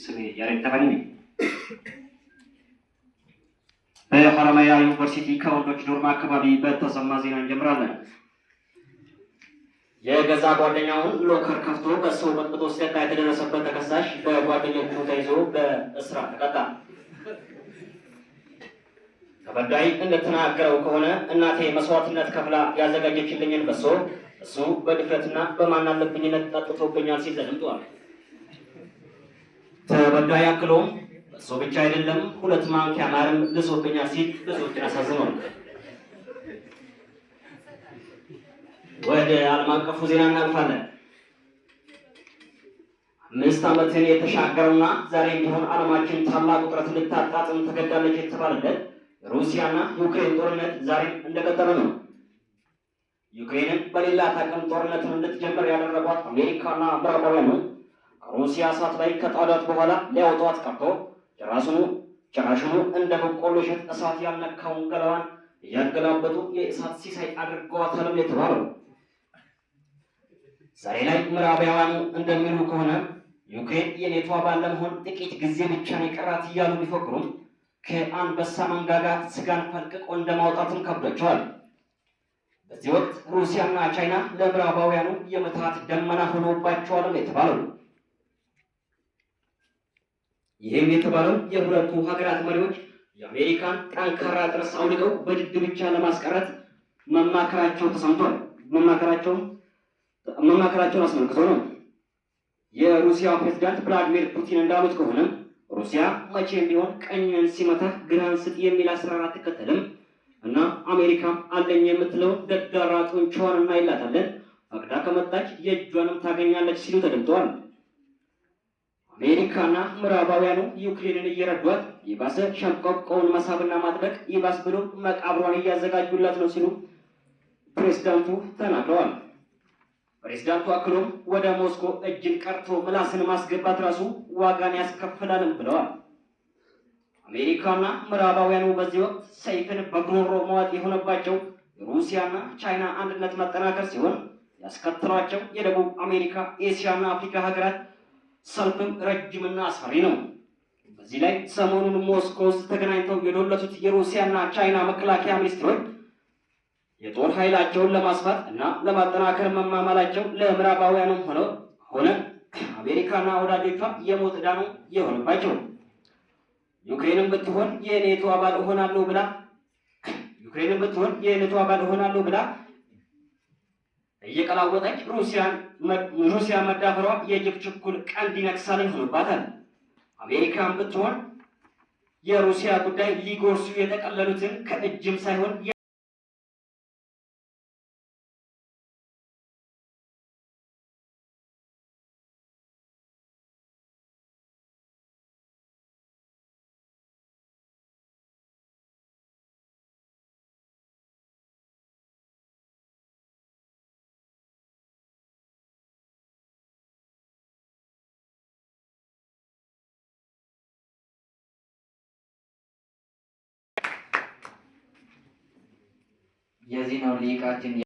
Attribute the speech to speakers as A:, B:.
A: ስሜ ያሬድ ተፈሪ ነኝ። በሐረማያ ዩኒቨርሲቲ ከወንዶች ዶርም አካባቢ በተሰማ ዜና እንጀምራለን። የገዛ ጓደኛውን ሎከር ከፍቶ በሰው በጥብጦ ሲጠጣ የተደረሰበት ተከሳሽ በጓደኞቹ ተይዞ በእስራት ተቀጣ። ተበዳይ እንደተናገረው ከሆነ እናቴ መስዋዕትነት ከፍላ ያዘጋጀችልኝን በሶ እሱ በድፍረትና በማናለብኝነት ጠጥቶብኛል ሲል ተደምጧል። ተበዳይ አክሎም እሱ ብቻ አይደለም 2 ማንኪያ ማርም ልሶብኛል ሲል ብዙዎችን አሳዝኗል። ወደ ዓለም አቀፉ ዜና እናልፋለን። 5 ዓመትን የተሻገረውና ዛሬም ቢሆን ዓለማችን ታላቅ ውጥረት እንድታጣጥም ተገዳለች የተባለለት ሩሲያና ዩክሬን ጦርነት ዛሬም እንደቀጠለ ነው። ዩክሬንን በሌላት አቅም ጦርነትን እንድትጀምር ያደረጓት አሜሪካና ምዕራባውያኑ ሩሲያ እሳት ላይ ከጣሏት በኋላ ሊያወጧት ቀርቶ ጭራሽኑ እንደ በቆሎ እሸት እሳት ያልነካውን ገላዋን እያገላበጡ የእሳት ሲሳይ አድርገዋታል የተባለው። ዛሬ ላይ ምዕራባውያኑ እንደሚሉ ከሆነ ዩክሬን የኔቶ አባል ለመሆን ጥቂት ጊዜ ብቻ ነው የቀራት እያሉ ቢፎክሩም ከአንበሳ መንጋጋ ስጋን ፈልቅቆ እንደማውጣትም ከብዷቸዋል። በዚህ ወቅት ሩሲያና ቻይና ለምዕራባውያኑ የምትሃት ደመና ሆኖባቸዋል የተባለው። ይህም የተባለው የሁለቱ ሀገራት መሪዎች የአሜሪካን ጠንካራ ጥርስ አውልቀው በድድ ብቻ ለማስቀረት መማከራቸው ተሰምቷል። መማከራቸውን አስመልክቶ ነው። የሩሲያ ፕሬዝዳንት ቭላዲሚር ፑቲን እንዳሉት ከሆነ ሩሲያ መቼም ቢሆን ቀኝን ሲመታህ ግራን ስጥ የሚል አሰራር አትከተልም እና አሜሪካም አለኝ የምትለው ደዳራ ጡንቻዋን እናይላታለን፣ ፈቅዳ ከመጣች የእጇንም ታገኛለች ሲሉ ተደምጠዋል። አሜሪካና ምዕራባውያኑ ዩክሬንን እየረዷት ይባስ ሸምቀቆውን መሳብና ማጥበቅ ይባስ ብሎ መቃብሯን እያዘጋጁላት ነው ሲሉ ፕሬዝዳንቱ ተናግረዋል። ፕሬዝዳንቱ አክሎም ወደ ሞስኮ እጅን ቀርቶ ምላስን ማስገባት ራሱ ዋጋን ያስከፍላልም ብለዋል። አሜሪካና ምዕራባውያኑ በዚህ ወቅት ሰይፍን በጉሮሮ መዋጥ የሆነባቸው የሩሲያና ቻይና አንድነት መጠናከር ሲሆን ያስከተሏቸው የደቡብ አሜሪካ፣ ኤስያና አፍሪካ ሀገራት ሰልፍም ረጅምና አስፈሪ ነው። በዚህ ላይ ሰሞኑን ሞስኮ ውስጥ ተገናኝተው የዶለቱት የሩሲያና ቻይና መከላከያ ሚኒስትሮች የጦር ኃይላቸውን ለማስፋት እና ለማጠናከር መማማላቸው ለምዕራባውያኑም ሆነ አሜሪካና ወዳጆቿ የሞት ዕዳ ነው የሆነባቸው። ዩክሬንም ብትሆን የኔቶ አባል እሆናለሁ ብላ እየቀላወጠች ሩሲያ መዳፈሯ የጅብ ችኩል ቀንድ ይነክሳል ሆኖባታል። አሜሪካን ብትሆን የሩሲያ ጉዳይ ሊጎርሱ የጠቀለሉትን ከእጅም ሳይሆን
B: የዜናው ሊቃችን